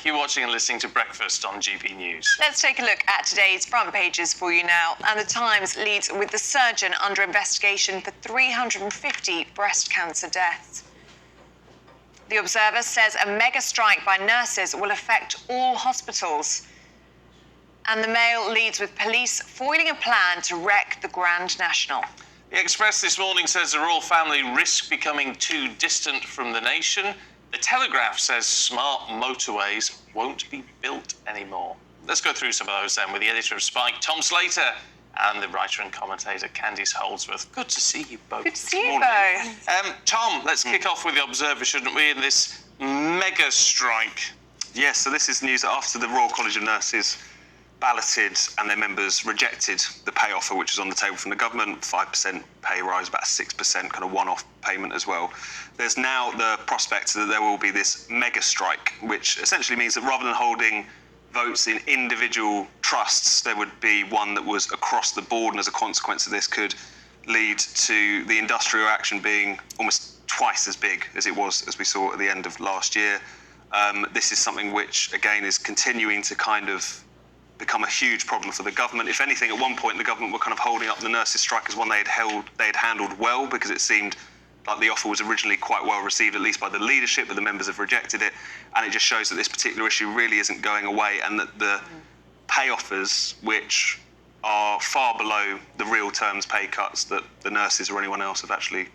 You're watching and listening to Breakfast on GB News. Let's take a look at today's front pages for you now. And the Times leads with the surgeon under investigation for 350 breast cancer deaths. The Observer says a mega strike by nurses will affect all hospitals. And the Mail leads with police foiling a plan to wreck the Grand National. The Express this morning says the royal family risk becoming too distant from the nation. The Telegraph says smart motorways won't be built anymore. Let's go through some of those then with the editor of Spike, Tom Slater, and the writer and commentator, Candice Holdsworth. Good to see you both. Good to see you both. Tom, let's kick off with the Observer, shouldn't we, in this mega strike? Yes, so this is news after the Royal College of Nurses balloted and their members rejected the pay offer which was on the table from the government, 5% pay rise, about 6% kind of one-off payment as well. There's now the prospect that there will be this mega strike, which essentially means that rather than holding votes in individual trusts, there would be one that was across the board, and as a consequence of this could lead to the industrial action being almost twice as big as it was as we saw at the end of last year. This is something which, again, is continuing to kind of become a huge problem for the government. If anything, at one point the government were kind of holding up the nurses' strike as one they had handled well, because it seemed like the offer was originally quite well received, at least by the leadership, but the members have rejected it. And it just shows that this particular issue really isn't going away, and that the pay offers, which are far below the real terms pay cuts that the nurses or anyone else have actually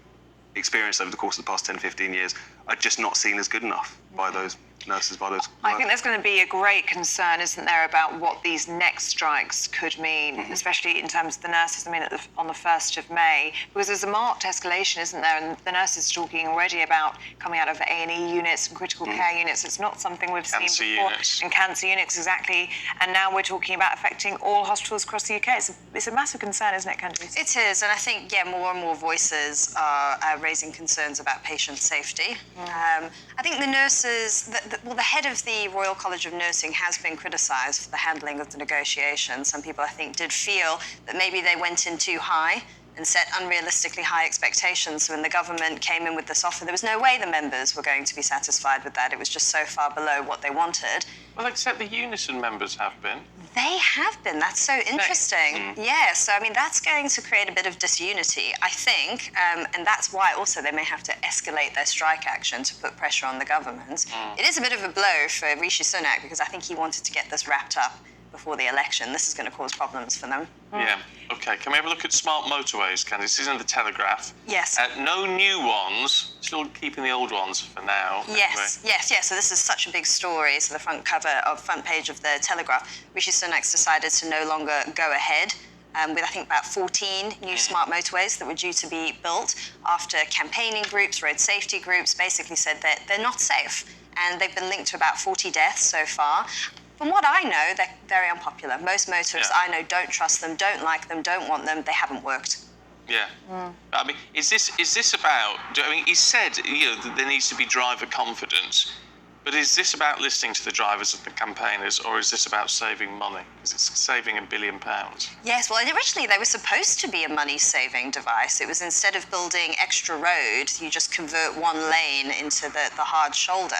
experienced over the course of the past 10, 15 years, are just not seen as good enough by those nurses, by those. I think there's going to be a great concern, isn't there, about what these next strikes could mean, especially in terms of the nurses. I mean, on the 1st of May, because there's a marked escalation, isn't there? And the nurses are talking already about coming out of A&E units and critical care units. It's not something we've seen before. Units. And cancer units, exactly. And now we're talking about affecting all hospitals across the UK. It's a massive concern, isn't it, Candice? It is, and I think, more and more voices are raising concerns about patient safety. I think the nurses, the head of the Royal College of Nursing has been criticised for the handling of the negotiations. Some people, I think, did feel that maybe they went in too high and set unrealistically high expectations. So when the government came in with this offer, there was no way the members were going to be satisfied with that. It was just so far below what they wanted. Well, except the Unison members have been. They have been. That's so interesting. Yeah, so, I mean, that's going to create a bit of disunity, I think, and that's why also they may have to escalate their strike action to put pressure on the government. It is a bit of a blow for Rishi Sunak, because I think he wanted to get this wrapped up before the election. This is going to cause problems for them. Yeah, OK. Can we have a look at smart motorways, Candice? This is in the Telegraph. Yes. No new ones, still keeping the old ones for now. Yes, anyway. yes. So this is such a big story. So the front page of the Telegraph, Rishi Sunak's decided to no longer go ahead with, I think, about 14 new smart motorways that were due to be built after campaigning groups, road safety groups, basically said that they're not safe. And they've been linked to about 40 deaths so far. From what I know, they're very unpopular. Most motorists I know don't trust them, don't like them, don't want them. They haven't worked. Yeah. I mean, is this about? I mean, he said, that there needs to be driver confidence, but is this about listening to the drivers and the campaigners, or is this about saving money? Because it's saving £1 billion. Yes, well, originally they were supposed to be a money-saving device. It was, instead of building extra road, you just convert one lane into the hard shoulder.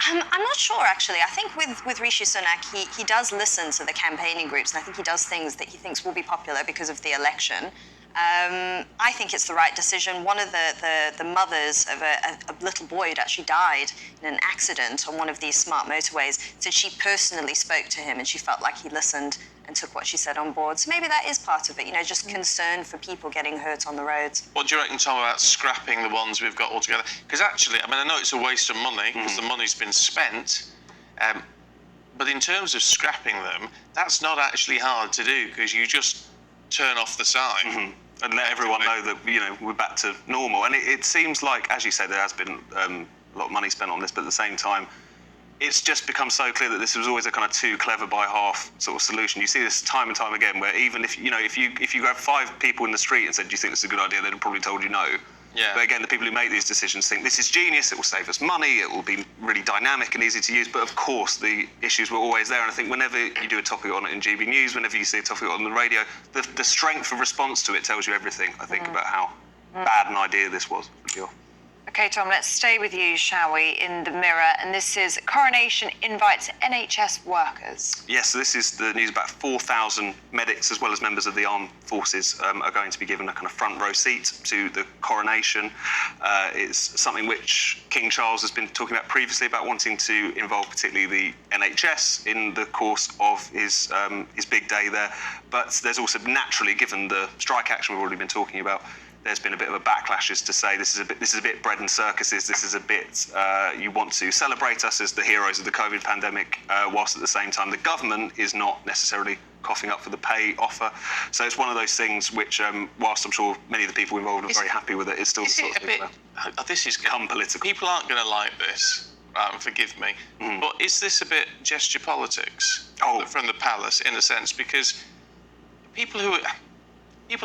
I'm not sure, actually. I think with Rishi Sunak, he does listen to the campaigning groups, and I think he does things that he thinks will be popular because of the election. I think it's the right decision. One of the mothers of a little boy who'd actually died in an accident on one of these smart motorways said she personally spoke to him and she felt like he listened and took what she said on board. So maybe that is part of it, just concern for people getting hurt on the roads. What do you reckon, Tom, about scrapping the ones we've got altogether? Because actually, I mean, I know it's a waste of money because the money's been spent, but in terms of scrapping them, that's not actually hard to do, because you just turn off the sign. And let everyone know that, we're back to normal. And it seems like, as you say, there has been a lot of money spent on this, but at the same time, it's just become so clear that this was always a kind of too clever by half sort of solution. You see this time and time again, where even if you grab 5 people in the street and said, do you think this is a good idea, they'd have probably told you no. Yeah. But again, the people who make these decisions think this is genius, it will save us money, it will be really dynamic and easy to use. But of course, the issues were always there. And I think whenever you do a topic on it in GB News, whenever you see a topic on the radio, the strength of response to it tells you everything, I think, about how bad an idea this was. Okay, Tom, let's stay with you, shall we, in the Mirror. And this is Coronation invites NHS workers. Yes, so this is the news about 4,000 medics as well as members of the armed forces are going to be given a kind of front row seat to the coronation. It's something which King Charles has been talking about previously, about wanting to involve particularly the NHS in the course of his big day there. But there's also naturally, given the strike action we've already been talking about, there's been a bit of a backlash as to say this is a bit bread and circuses. This is a bit you want to celebrate us as the heroes of the COVID pandemic, whilst at the same time the government is not necessarily coughing up for the pay offer. So it's one of those things which, whilst I'm sure many of the people involved are very happy with it, it's still the sort of thing that this is become political. People aren't going to like this. Forgive me, but is this a bit gesture politics from the palace in a sense? Because people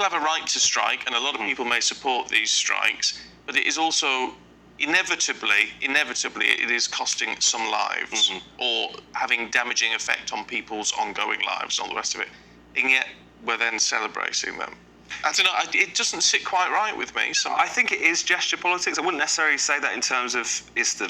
have a right to strike, and a lot of people may support these strikes, but it is also inevitably it is costing some lives or having damaging effect on people's ongoing lives and all the rest of it, and yet we're then celebrating them. I don't know, it doesn't sit quite right with me. So I think it is gesture politics. I wouldn't necessarily say that in terms of is the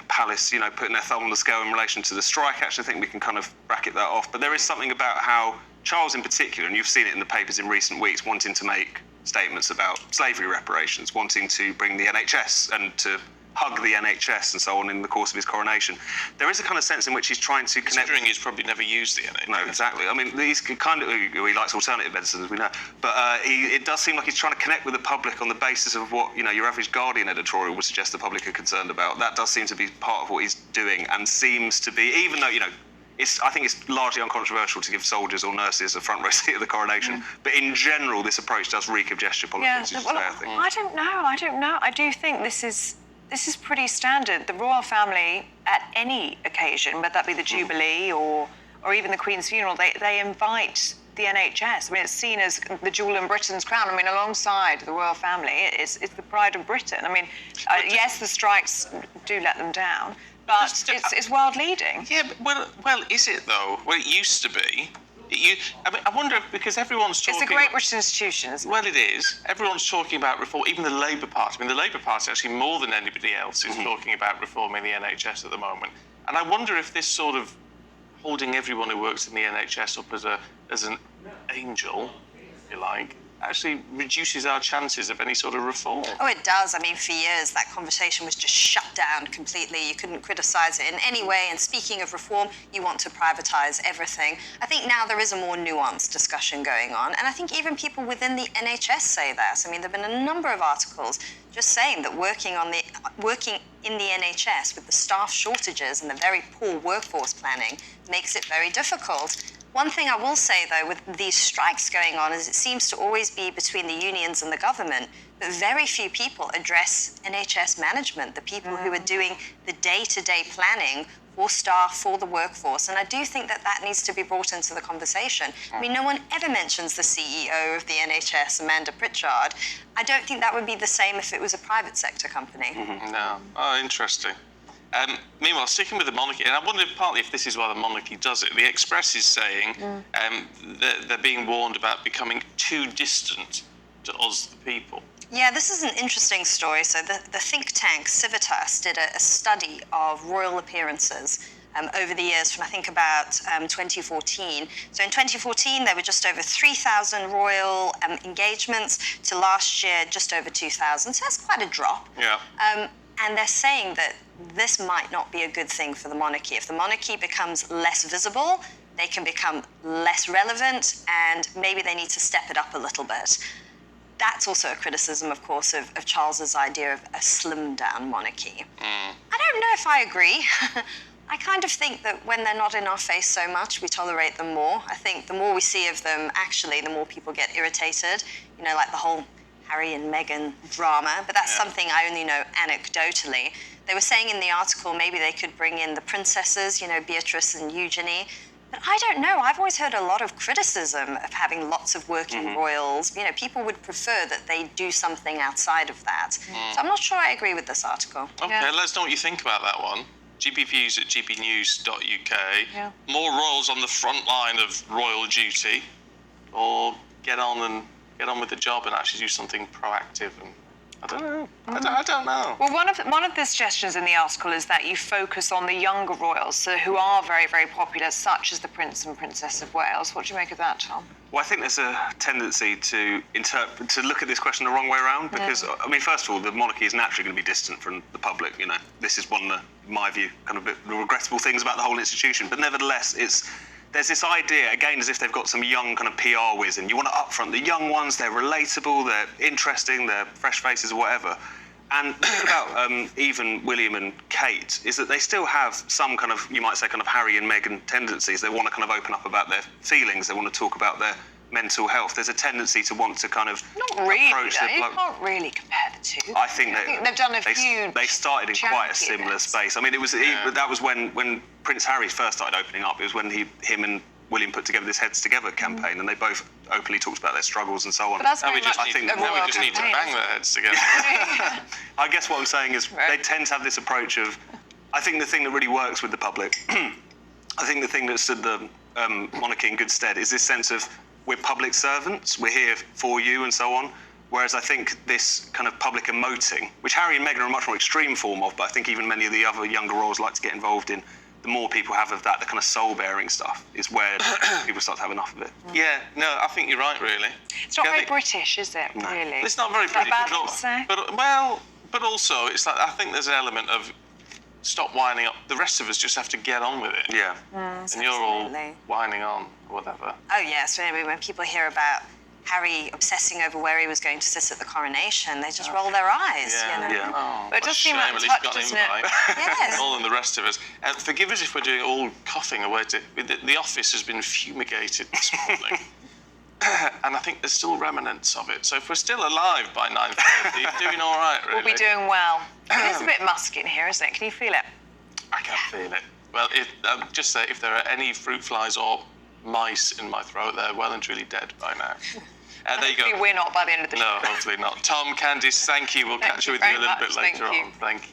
palace, putting their thumb on the scale in relation to the strike. Actually, I think we can kind of bracket that off. But there is something about how Charles in particular, and you've seen it in the papers in recent weeks, wanting to make statements about slavery reparations, wanting to bring the NHS and to hug the NHS and so on in the course of his coronation. There is a kind of sense in which he's trying to connect... Considering he's probably never used the NHS. No, exactly. I mean, he's kind of... He likes alternative medicine, as we know. But it does seem like he's trying to connect with the public on the basis of what, your average Guardian editorial would suggest the public are concerned about. That does seem to be part of what he's doing, and seems to be, even though, I think it's largely uncontroversial to give soldiers or nurses a front row seat at the coronation. But in general, this approach does reek of gesture politics. I don't know. I do think this is pretty standard. The royal family, at any occasion, whether that be the Jubilee or even the Queen's funeral, they invite the NHS. I mean, it's seen as the jewel in Britain's crown. I mean, alongside the royal family, it's the pride of Britain. I mean, yes, the strikes do let them down, but it's world leading. Yeah, but, well, is it though? Well, it used to be. I wonder if, because everyone's talking... It's a great British institution, isn't it? Well, it is. Everyone's talking about reform, even the Labour Party. I mean, the Labour Party, actually, more than anybody else, is talking about reforming the NHS at the moment. And I wonder if this sort of holding everyone who works in the NHS up as an angel, if you like, actually reduces our chances of any sort of reform. Oh, it does. I mean, for years, that conversation was just shut down completely. You couldn't criticise it in any way. And speaking of reform, you want to privatise everything. I think now there is a more nuanced discussion going on. And I think even people within the NHS say that. I mean, there have been a number of articles just saying that working in the NHS with the staff shortages and the very poor workforce planning makes it very difficult. One thing I will say, though, with these strikes going on is it seems to always be between the unions and the government, but very few people address NHS management, the people who are doing the day-to-day planning for staff, for the workforce. And I do think that needs to be brought into the conversation. I mean, no one ever mentions the CEO of the NHS, Amanda Pritchard. I don't think that would be the same if it was a private sector company. No. Oh, interesting. Meanwhile, sticking with the monarchy, and I wonder partly if this is why the monarchy does it. The Express is saying that they're being warned about becoming too distant to us, the people. Yeah, this is an interesting story. So the think tank Civitas did a study of royal appearances over the years from, I think, about 2014. So in 2014, there were just over 3,000 royal engagements, to last year, just over 2,000. So that's quite a drop. Yeah. And they're saying that this might not be a good thing for the monarchy. If the monarchy becomes less visible, they can become less relevant, and maybe they need to step it up a little bit. That's also a criticism, of course, of Charles's idea of a slimmed-down monarchy. I don't know if I agree. I kind of think that when they're not in our face so much, we tolerate them more. I think the more we see of them, actually, the more people get irritated. Like the whole Harry and Meghan drama, but that's something I only know anecdotally. They were saying in the article maybe they could bring in the princesses, Beatrice and Eugenie. But I don't know. I've always heard a lot of criticism of having lots of working royals. People would prefer that they do something outside of that. So I'm not sure I agree with this article. Okay, let us know what you think about that one. GBViews at GBNEWS.uk. Yeah. More royals on the front line of royal duty, or get on with the job and actually do something proactive and I don't know. I don't know. Well, one of the suggestions in the article is that you focus on the younger royals, so who are very, very popular, such as the Prince and Princess of Wales. What do you make of that, Tom? Well, I think there's a tendency to look at this question the wrong way around because, I mean, first of all, the monarchy is naturally going to be distant from the public. You know, this is one of in my view, kind of the regrettable things about the whole institution. But nevertheless, there's this idea, again, as if they've got some young kind of PR whiz, and you want to upfront the young ones. They're relatable, they're interesting, they're fresh faces or whatever. And the thing about even William and Kate is that they still have some kind of, you might say, kind of Harry and Meghan tendencies. They want to kind of open up about their feelings. They want to talk about their mental health. There's a tendency to want to kind of not really. approach Though. the You can't really compare the two. I think they've done a few. They started in quite a similar space. I mean, that was when Prince Harry first started opening up. It was when him and William put together this Heads Together campaign, and they both openly talked about their struggles and so on. But that's now we just need to bang their heads together. I guess what I'm saying is they tend to have this approach of, I think the thing that really works with the public, I think the thing that stood the monarchy in good stead is this sense of we're public servants, we're here for you and so on. Whereas I think this kind of public emoting, which Harry and Meghan are a much more extreme form of, but I think even many of the other younger royals like to get involved in, the more people have of that, the kind of soul-bearing stuff, is where people start to have enough of it. Yeah, no, I think you're right, really. It's not very British, is it, really? It's not very British at all. But also, it's like, I think there's an element of stop whining up. The rest of us just have to get on with it. Yeah. And you're all whining on, or whatever. Oh, yes. When people hear about Harry obsessing over where he was going to sit at the coronation, they just roll their eyes. Yeah, you know? yeah. Oh, But it does seem shame, like at touch, least doesn't got an it? invite. Yes. All and the rest of us. And forgive us if we're doing all coughing away. The office has been fumigated this morning. And I think there's still remnants of it. So if we're still alive by 9:30, you're doing all right, really. We'll be doing well. It is a bit musky in here, isn't it? Can you feel it? I can feel it. Well, just say if there are any fruit flies or mice in my throat, they're well and truly dead by now. There you go. Hopefully we're not by the end of the show. No, hopefully not. Tom, Candice, thank you. We'll catch you with you a little bit later on. Thank you.